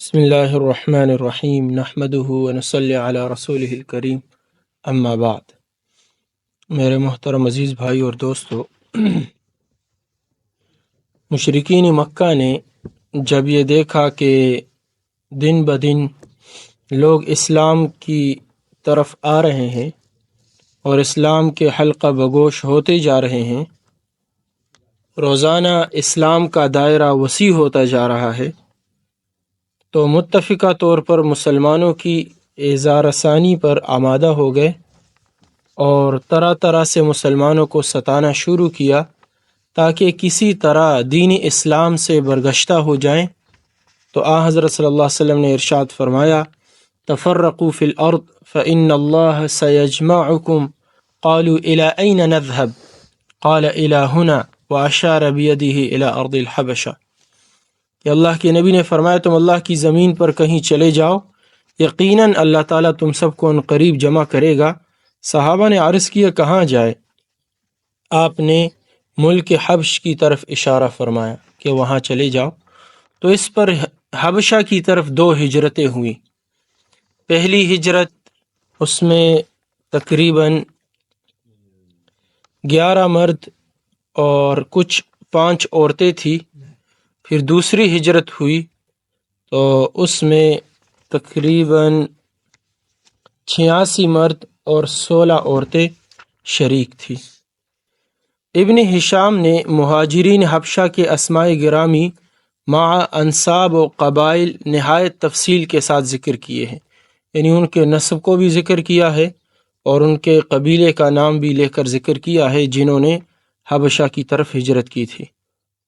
بسم اللہ الرحمن الرحیم نحمده ونصلی علی رسولہ الکریم اما بعد۔ میرے محترم عزیز بھائی اور دوستو، مشرکین مکہ نے جب یہ دیکھا کہ دن بدن لوگ اسلام کی طرف آ رہے ہیں اور اسلام کے حلقہ بگوش ہوتے جا رہے ہیں، روزانہ اسلام کا دائرہ وسیع ہوتا جا رہا ہے، تو متفقہ طور پر مسلمانوں کی ایذا رسانی پر آمادہ ہو گئے اور طرح طرح سے مسلمانوں کو ستانا شروع کیا تاکہ کسی طرح دین اسلام سے برگشتہ ہو جائیں۔ تو حضرت صلی اللہ علیہ وسلم نے ارشاد فرمایا، تفرقوا فی الارض فإن اللہ سیجمعکم، قالوا إلی أین نذهب؟ قال إلی هنا، وأشار بیدہ إلی أرض الحبشہ، کہ اللہ کے نبی نے فرمایا تم اللہ کی زمین پر کہیں چلے جاؤ، یقیناً اللہ تعالیٰ تم سب کو ان قریب جمع کرے گا۔ صحابہ نے عرض کیا کہاں جائے؟ آپ نے ملک حبش کی طرف اشارہ فرمایا کہ وہاں چلے جاؤ۔ تو اس پر حبشہ کی طرف 2 ہجرتیں ہوئیں۔ پہلی ہجرت، اس میں تقریباً 11 مرد اور کچھ 5 عورتیں تھیں۔ پھر دوسری ہجرت ہوئی تو اس میں تقریباً 86 مرد اور 16 عورتیں شریک تھیں۔ ابن ہشام نے مہاجرین حبشہ کے اسماء گرامی مع انصاب و قبائل نہایت تفصیل کے ساتھ ذکر کیے ہیں، یعنی ان کے نسب کو بھی ذکر کیا ہے اور ان کے قبیلے کا نام بھی لے کر ذکر کیا ہے جنہوں نے حبشہ کی طرف ہجرت کی تھی۔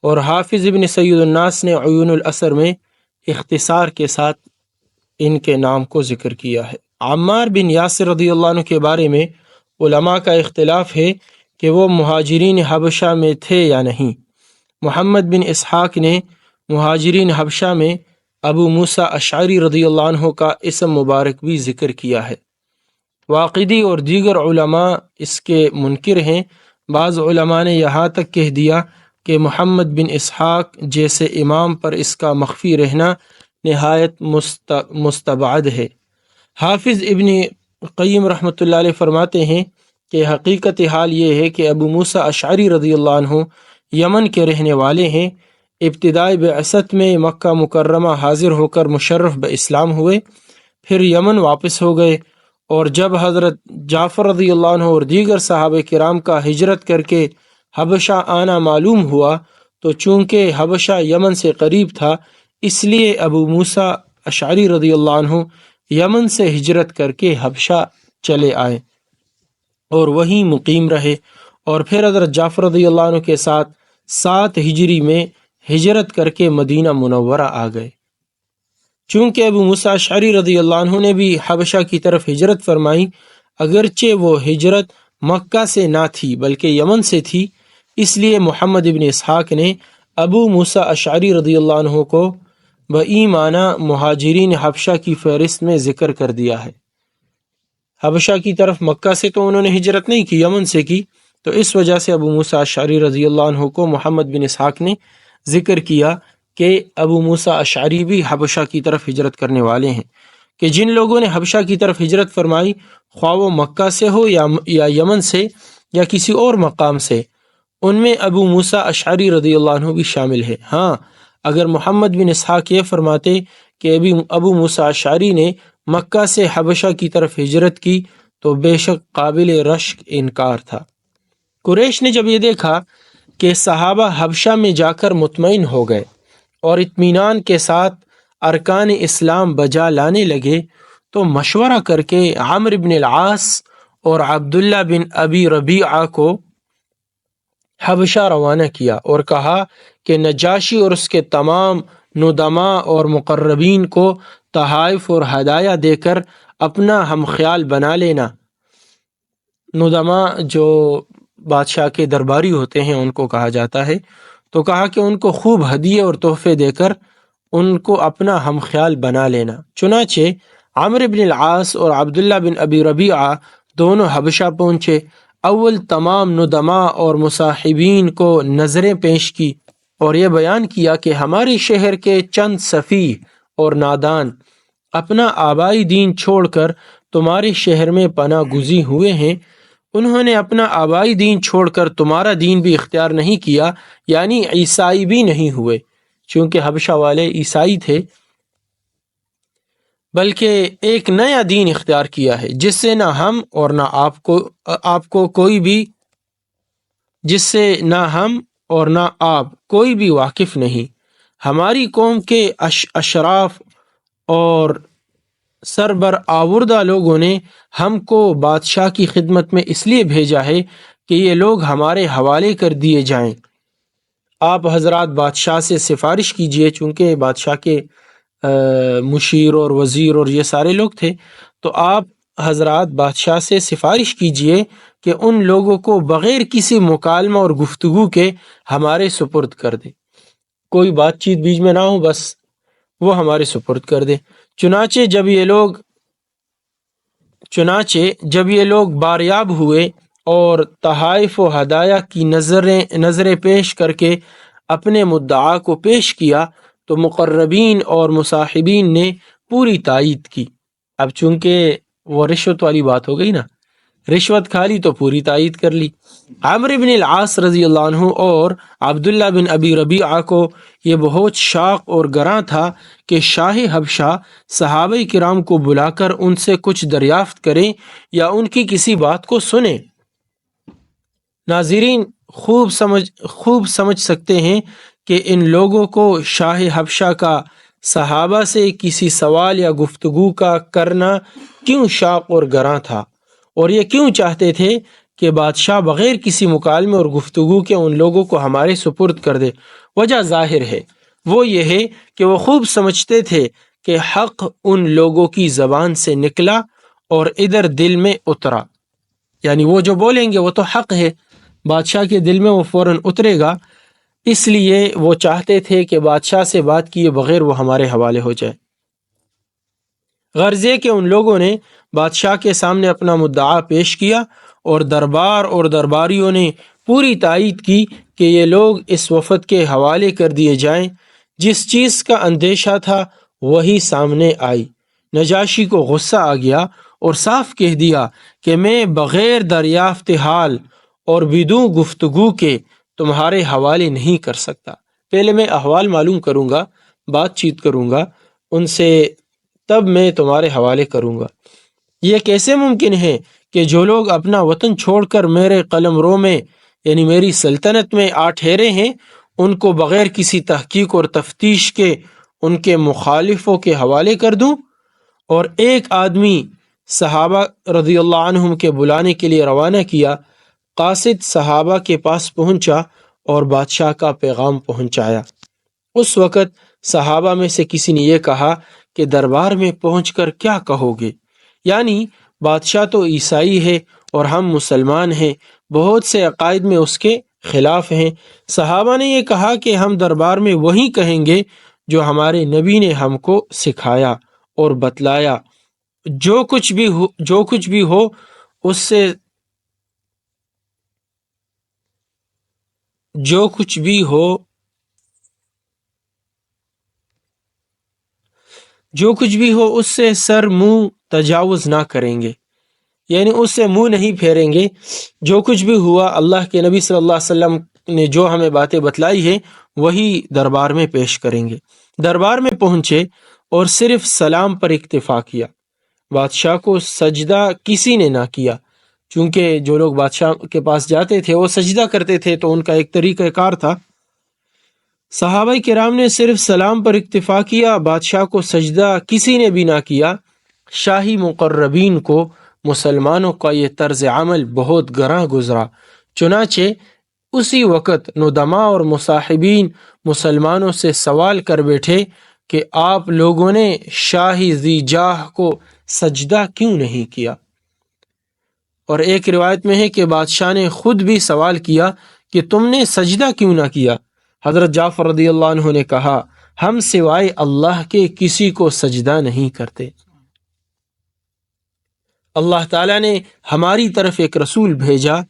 اور حافظ ابن سید الناس نے عیون الاثر میں اختصار کے ساتھ ان کے نام کو ذکر کیا ہے۔ عمار بن یاسر رضی اللہ عنہ کے بارے میں علماء کا اختلاف ہے کہ وہ مہاجرین حبشہ میں تھے یا نہیں۔ محمد بن اسحاق نے مہاجرین حبشہ میں ابو موسیٰ اشعری رضی اللہ عنہ کا اسم مبارک بھی ذکر کیا ہے۔ واقدی اور دیگر علماء اس کے منکر ہیں۔ بعض علماء نے یہاں تک کہہ دیا کہ محمد بن اسحاق جیسے امام پر اس کا مخفی رہنا نہایت مستبعد ہے۔ حافظ ابن قیم رحمۃ اللہ علیہ فرماتے ہیں کہ حقیقت حال یہ ہے کہ ابو موسیٰ اشعری رضی اللہ عنہ یمن کے رہنے والے ہیں۔ ابتدائی بعثت میں مکہ مکرمہ حاضر ہو کر مشرف باسلام ہوئے، پھر یمن واپس ہو گئے، اور جب حضرت جعفر رضی اللہ عنہ اور دیگر صحابہ کرام کا ہجرت کر کے حبشہ آنا معلوم ہوا تو چونکہ حبشہ یمن سے قریب تھا، اس لیے ابو موسیٰ اشعری رضی اللہ عنہ یمن سے ہجرت کر کے حبشہ چلے آئے اور وہیں مقیم رہے، اور پھر حضرت جعفر رضی اللہ عنہ کے ساتھ 7 ہجری میں ہجرت کر کے مدینہ منورہ آ گئے۔ چونکہ ابو موسیٰ اشعری رضی اللہ عنہ نے بھی حبشہ کی طرف ہجرت فرمائی، اگرچہ وہ ہجرت مکہ سے نہ تھی بلکہ یمن سے تھی، اس لیے محمد ابن اسحاق نے ابو موسیٰ اشعری رضی اللہ عنہ کو بإیمانہ مہاجرین حبشہ کی فہرست میں ذکر کر دیا ہے۔ حبشہ کی طرف مکہ سے تو انہوں نے ہجرت نہیں کی، یمن سے کی، تو اس وجہ سے ابو موسیٰ اشعری رضی اللہ عنہ کو محمد بن اسحاق نے ذکر کیا کہ ابو موسیٰ اشعری بھی حبشہ کی طرف ہجرت کرنے والے ہیں، کہ جن لوگوں نے حبشہ کی طرف ہجرت فرمائی، خواہ وہ مکہ سے ہو یا یمن سے یا کسی اور مقام سے، ان میں ابو موسیٰ اشعری رضی اللہ عنہ بھی شامل ہے۔ ہاں، اگر محمد بن اسحاق یہ فرماتے کہ ابو موسیٰ اشعری نے مکہ سے حبشہ کی طرف ہجرت کی تو بے شک قابل رشک انکار تھا۔ قریش نے جب یہ دیکھا کہ صحابہ حبشہ میں جا کر مطمئن ہو گئے اور اطمینان کے ساتھ ارکان اسلام بجا لانے لگے، تو مشورہ کر کے عمرو بن العاص اور عبداللہ بن ابی ربیعہ کو حبشہ روانہ کیا اور کہا کہ نجاشی اور اس کے تمام ندما اور مقربین کو تحائف اور ہدایہ دے کر اپنا ہم خیال بنا لینا۔ ندما جو بادشاہ کے درباری ہوتے ہیں ان کو کہا جاتا ہے، تو کہا کہ ان کو خوب ہدیے اور تحفے دے کر ان کو اپنا ہم خیال بنا لینا۔ چنانچہ عمرو بن العاص اور عبداللہ بن ابی ربیعہ دونوں حبشہ پہنچے۔ اول تمام ندما اور مصاحبین کو نظریں پیش کی اور یہ بیان کیا کہ ہمارے شہر کے چند سفیہ اور نادان اپنا آبائی دین چھوڑ کر تمہارے شہر میں پناہ گزین ہوئے ہیں، انہوں نے اپنا آبائی دین چھوڑ کر تمہارا دین بھی اختیار نہیں کیا، یعنی عیسائی بھی نہیں ہوئے، چونکہ حبشہ والے عیسائی تھے، بلکہ ایک نیا دین اختیار کیا ہے جس سے نہ ہم اور نہ آپ کوئی بھی واقف نہیں۔ ہماری قوم کے اشراف اور سربرآوردہ لوگوں نے ہم کو بادشاہ کی خدمت میں اس لیے بھیجا ہے کہ یہ لوگ ہمارے حوالے کر دیے جائیں۔ آپ حضرات بادشاہ سے سفارش کیجئے، چونکہ بادشاہ کے مشیر اور وزیر اور یہ سارے لوگ تھے، تو آپ حضرات بادشاہ سے سفارش کیجئے کہ ان لوگوں کو بغیر کسی مکالمہ اور گفتگو کے ہمارے سپرد کر دے، کوئی بات چیت بیچ میں نہ ہو، بس وہ ہمارے سپرد کر دے۔ چنانچہ جب یہ لوگ باریاب ہوئے اور تحائف و ہدایہ کی نظریں پیش کر کے اپنے مدعا کو پیش کیا تو مقربین اور مصاحبین نے پوری تائید کی۔ اب چونکہ وہ رشوت والی بات ہو گئی نا، رشوت کھا لی تو پوری تائید کر لی۔ عمرو بن العاص رضی اللہ عنہ اور عبداللہ بن ابی ربیعہ کو یہ بہت شاق اور گراں تھا کہ شاہ حبشہ صحابہ کرام کو بلا کر ان سے کچھ دریافت کریں یا ان کی کسی بات کو سنیں۔ ناظرین خوب سمجھ سکتے ہیں کہ ان لوگوں کو شاہ حبشہ کا صحابہ سے کسی سوال یا گفتگو کا کرنا کیوں شاق اور گراں تھا، اور یہ کیوں چاہتے تھے کہ بادشاہ بغیر کسی مکالمے اور گفتگو کے ان لوگوں کو ہمارے سپرد کر دے۔ وجہ ظاہر ہے، وہ یہ ہے کہ وہ خوب سمجھتے تھے کہ حق ان لوگوں کی زبان سے نکلا اور ادھر دل میں اترا، یعنی وہ جو بولیں گے وہ تو حق ہے، بادشاہ کے دل میں وہ فوراً اترے گا، اس لیے وہ چاہتے تھے کہ بادشاہ سے بات کیے بغیر وہ ہمارے حوالے ہو جائے۔ غرض یہ کہ ان لوگوں نے بادشاہ کے سامنے اپنا مدعا پیش کیا اور دربار اور درباریوں نے پوری تائید کی کہ یہ لوگ اس وفد کے حوالے کر دیے جائیں۔ جس چیز کا اندیشہ تھا وہی سامنے آئی۔ نجاشی کو غصہ آ گیا اور صاف کہہ دیا کہ میں بغیر دریافت حال اور بدون گفتگو کے تمہارے حوالے نہیں کر سکتا، پہلے میں احوال معلوم کروں گا، بات چیت کروں گا ان سے، تب میں تمہارے حوالے کروں گا۔ یہ کیسے ممکن ہے کہ جو لوگ اپنا وطن چھوڑ کر میرے قلم رو میں یعنی میری سلطنت میں آ ٹھہرے ہیں، ان کو بغیر کسی تحقیق اور تفتیش کے ان کے مخالفوں کے حوالے کر دوں؟ اور ایک آدمی صحابہ رضی اللہ عنہم کے بلانے کے لیے روانہ کیا، قاصد صحابہ کے پاس پہنچا اور بادشاہ کا پیغام پہنچایا۔ اس وقت صحابہ میں سے کسی نے یہ کہا کہ دربار میں پہنچ کر کیا کہو گے، یعنی بادشاہ تو عیسائی ہے اور ہم مسلمان ہیں، بہت سے عقائد میں اس کے خلاف ہیں۔ صحابہ نے یہ کہا کہ ہم دربار میں وہی کہیں گے جو ہمارے نبی نے ہم کو سکھایا اور بتلایا، جو کچھ بھی ہو اس سے سر منہ تجاوز نہ کریں گے، یعنی اس سے منہ نہیں پھیریں گے۔ جو کچھ بھی ہوا اللہ کے نبی صلی اللہ علیہ وسلم نے جو ہمیں باتیں بتلائی ہیں وہی دربار میں پیش کریں گے۔ دربار میں پہنچے اور صرف سلام پر اکتفا کیا، بادشاہ کو سجدہ کسی نے نہ کیا، چونکہ جو لوگ بادشاہ کے پاس جاتے تھے وہ سجدہ کرتے تھے، تو ان کا ایک طریقہ کار تھا۔ صحابہ کرام نے صرف سلام پر اکتفا کیا، بادشاہ کو سجدہ کسی نے بھی نہ کیا۔ شاہی مقربین کو مسلمانوں کا یہ طرز عمل بہت گراں گزرا، چنانچہ اسی وقت ندما اور مصاحبین مسلمانوں سے سوال کر بیٹھے کہ آپ لوگوں نے شاہ ذی جاہ کو سجدہ کیوں نہیں کیا؟ اور ایک روایت میں ہے کہ بادشاہ نے خود بھی سوال کیا کہ تم نے سجدہ کیوں نہ کیا؟ حضرت جعفر رضی اللہ عنہ نے کہا، ہم سوائے اللہ کے کسی کو سجدہ نہیں کرتے۔ اللہ تعالیٰ نے ہماری طرف ایک رسول بھیجا،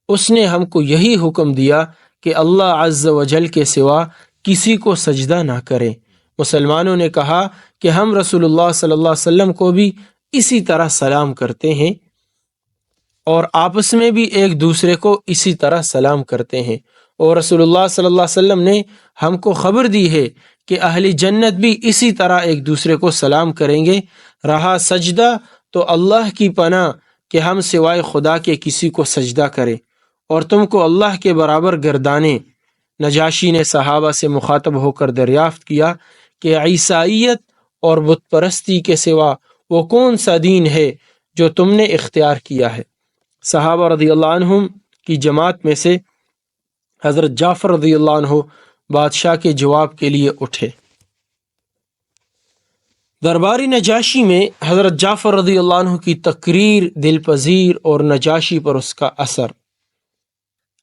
اس نے ہم کو یہی حکم دیا کہ اللہ عز و جل کے سوا کسی کو سجدہ نہ کریں، مسلمانوں نے کہا کہ ہم رسول اللہ صلی اللہ علیہ وسلم کو بھی اسی طرح سلام کرتے ہیں اور آپس میں بھی ایک دوسرے کو اسی طرح سلام کرتے ہیں، اور رسول اللہ صلی اللہ علیہ وسلم نے ہم کو خبر دی ہے کہ اہل جنت بھی اسی طرح ایک دوسرے کو سلام کریں گے۔ رہا سجدہ تو اللہ کی پناہ کہ ہم سوائے خدا کے کسی کو سجدہ کریں اور تم کو اللہ کے برابر گردانے۔ نجاشی نے صحابہ سے مخاطب ہو کر دریافت کیا کہ عیسائیت اور بت پرستی کے سوا وہ کون سا دین ہے جو تم نے اختیار کیا ہے؟ صحابہ رضی اللہ عنہم کی جماعت میں سے حضرت جعفر رضی اللہ عنہ بادشاہ کے جواب کے لیے اٹھے۔ درباری نجاشی میں حضرت جعفر رضی اللہ عنہ کی تقریر دل پذیر اور نجاشی پر اس کا اثر۔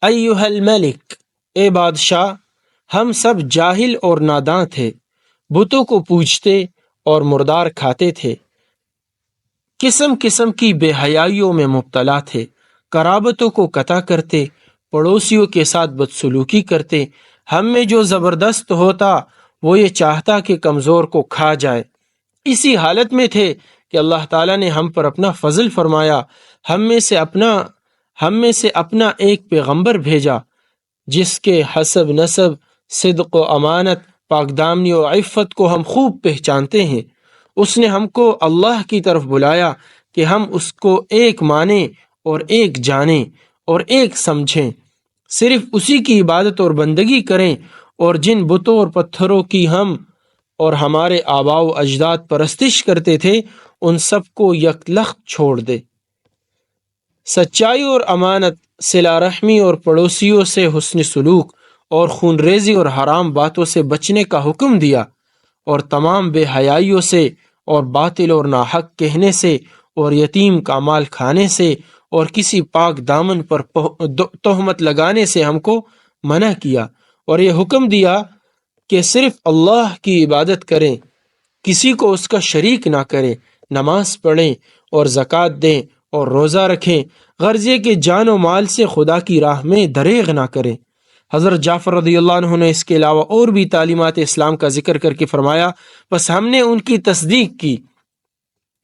ایھا الملک، اے بادشاہ، ہم سب جاہل اور ناداں تھے، بتوں کو پوجتے اور مردار کھاتے تھے، قسم قسم کی بے حیائیوں میں مبتلا تھے، قرابتوں کو قطع کرتے، پڑوسیوں کے ساتھ بدسلوکی کرتے۔ ہم میں جو زبردست ہوتا وہ یہ چاہتا کہ کمزور کو کھا جائے۔ اسی حالت میں تھے کہ اللہ تعالیٰ نے ہم پر اپنا فضل فرمایا، ہم میں سے اپنا ایک پیغمبر بھیجا جس کے حسب نسب، صدق و امانت، پاک دامنی و عفت کو ہم خوب پہچانتے ہیں۔ اس نے ہم کو اللہ کی طرف بلایا کہ ہم اس کو ایک مانیں اور ایک جانیں اور ایک سمجھیں، صرف اسی کی عبادت اور بندگی کریں، اور جن بتوں اور پتھروں کی ہم اور ہمارے آباء و اجداد پرستش کرتے تھے ان سب کو یکلخت چھوڑ دے۔ سچائی اور امانت، صلہ رحمی اور پڑوسیوں سے حسن سلوک اور خون ریزی اور حرام باتوں سے بچنے کا حکم دیا، اور تمام بے حیائیوں سے اور باطل اور ناحق کہنے سے اور یتیم کا مال کھانے سے اور کسی پاک دامن پر تہمت لگانے سے ہم کو منع کیا، اور یہ حکم دیا کہ صرف اللہ کی عبادت کریں، کسی کو اس کا شریک نہ کریں، نماز پڑھیں اور زکوٰۃ دیں اور روزہ رکھیں، غرض یہ کہ جان و مال سے خدا کی راہ میں دریغ نہ کریں۔ حضرت جعفر رضی اللہ عنہ نے اس کے علاوہ اور بھی تعلیمات اسلام کا ذکر کر کے فرمایا، بس ہم نے ان کی تصدیق کی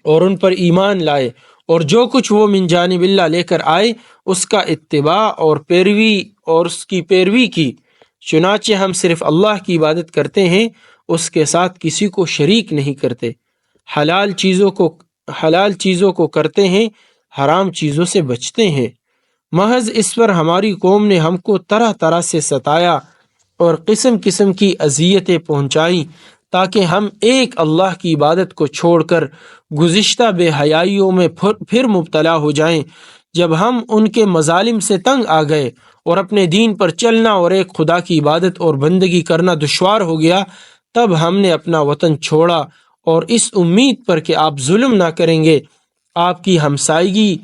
اور ان پر ایمان لائے، اور جو کچھ وہ من جانب اللہ لے کر آئے اس کا اتباع اور اس کی پیروی کی۔ چنانچہ ہم صرف اللہ کی عبادت کرتے ہیں، اس کے ساتھ کسی کو شریک نہیں کرتے، حلال چیزوں کو کرتے ہیں، حرام چیزوں سے بچتے ہیں۔ محض اس پر ہماری قوم نے ہم کو طرح طرح سے ستایا اور قسم قسم کی اذیتیں پہنچائیں، تاکہ ہم ایک اللہ کی عبادت کو چھوڑ کر گزشتہ بے حیائیوں میں پھر مبتلا ہو جائیں۔ جب ہم ان کے مظالم سے تنگ آ گئے اور اپنے دین پر چلنا اور ایک خدا کی عبادت اور بندگی کرنا دشوار ہو گیا، تب ہم نے اپنا وطن چھوڑا، اور اس امید پر کہ آپ ظلم نہ کریں گے آپ کی ہمسائیگی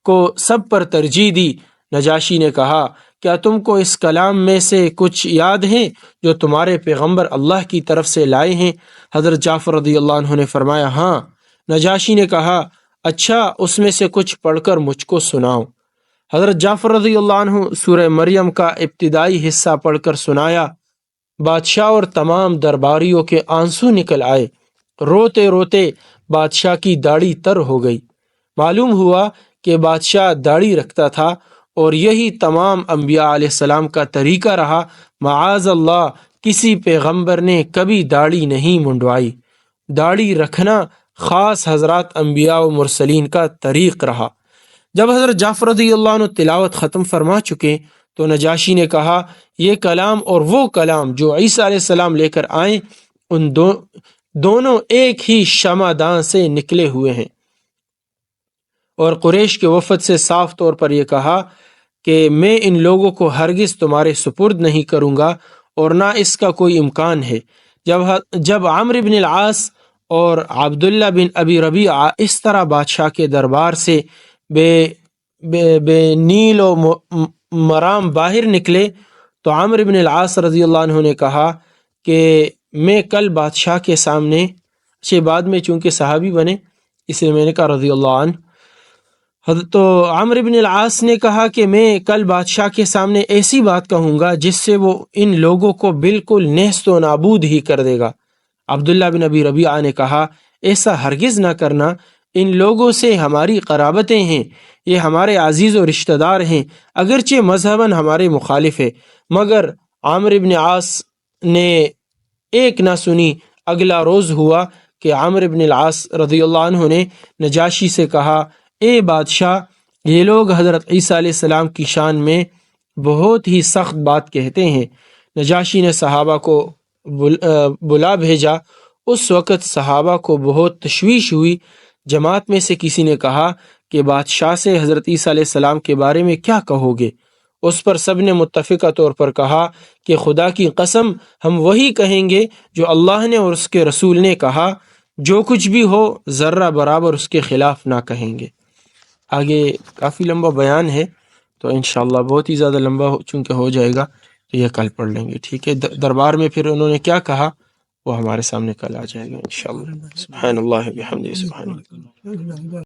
کو سب پر ترجیح دی۔ نجاشی نے کہا، کیا تم کو اس کلام میں سے کچھ یاد ہیں جو تمہارے پیغمبر اللہ کی طرف سے لائے ہیں؟ حضرت جعفر رضی اللہ عنہ نے فرمایا، ہاں۔ نجاشی نے کہا، اچھا، اس میں سے کچھ پڑھ کر مجھ کو سناؤ۔ حضرت جعفر رضی اللہ عنہ سورہ مریم کا ابتدائی حصہ پڑھ کر سنایا۔ بادشاہ اور تمام درباریوں کے آنسو نکل آئے، روتے روتے بادشاہ کی داڑھی تر ہو گئی۔ معلوم ہوا کہ بادشاہ داڑھی رکھتا تھا، اور یہی تمام انبیاء علیہ السلام کا طریقہ رہا۔ معاذ اللہ، کسی پیغمبر نے کبھی داڑھی نہیں منڈوائی۔ داڑھی رکھنا خاص حضرات انبیاء و مرسلین کا طریق رہا۔ جب حضرت جعفر رضی اللہ عنہ تلاوت ختم فرما چکے تو نجاشی نے کہا، یہ کلام اور وہ کلام جو عیسیٰ علیہ السلام لے کر آئیں، ان دونوں ایک ہی شمعدان سے نکلے ہوئے ہیں، اور قریش کے وفد سے صاف طور پر یہ کہا کہ میں ان لوگوں کو ہرگز تمہارے سپرد نہیں کروں گا، اور نہ اس کا کوئی امکان ہے۔ جب عمرو بن العاص اور عبداللہ بن ابی ربیعہ اس طرح بادشاہ کے دربار سے بے نیل و مرام باہر نکلے تو عمرو بن العاص رضی اللہ عنہ نے کہا کہ میں کل بادشاہ کے سامنے، بعد میں چونکہ صحابی بنے اس لیے میں نے کہا رضی اللہ عنہ، تو عمرو بن العاص نے کہا کہ میں کل بادشاہ کے سامنے ایسی بات کہوں گا جس سے وہ ان لوگوں کو بالکل نیست و نابود ہی کر دے گا۔ عبداللہ بن ابی ربیعہ نے کہا ایسا ہرگز نہ کرنا، ان لوگوں سے ہماری قرابتیں ہیں، یہ ہمارے عزیز و رشتہ دار ہیں، اگرچہ مذہباً ہمارے مخالف ہے۔ مگر عامر بن عاص نے ایک نہ سنی۔ اگلا روز ہوا کہ عامر بن العاص رضی اللہ عنہ نے نجاشی سے کہا، اے بادشاہ، یہ لوگ حضرت عیسیٰ علیہ السلام کی شان میں بہت ہی سخت بات کہتے ہیں۔ نجاشی نے صحابہ کو بلا بھیجا۔ اس وقت صحابہ کو بہت تشویش ہوئی۔ جماعت میں سے کسی نے کہا کہ بادشاہ سے حضرت عیسیٰ علیہ السلام کے بارے میں کیا کہو گے؟ اس پر سب نے متفقہ طور پر کہا کہ خدا کی قسم ہم وہی کہیں گے جو اللہ نے اور اس کے رسول نے کہا، جو کچھ بھی ہو ذرہ برابر اس کے خلاف نہ کہیں گے۔ آگے کافی لمبا بیان ہے، تو انشاءاللہ بہت ہی زیادہ لمبا چونکہ ہو جائے گا تو یہ کل پڑھ لیں گے، ٹھیک ہے؟ دربار میں پھر انہوں نے کیا کہا وہ ہمارے سامنے کل آ جائے گا انشاءاللہ۔ سبحان اللہ بحمدہ، سبحان اللہ۔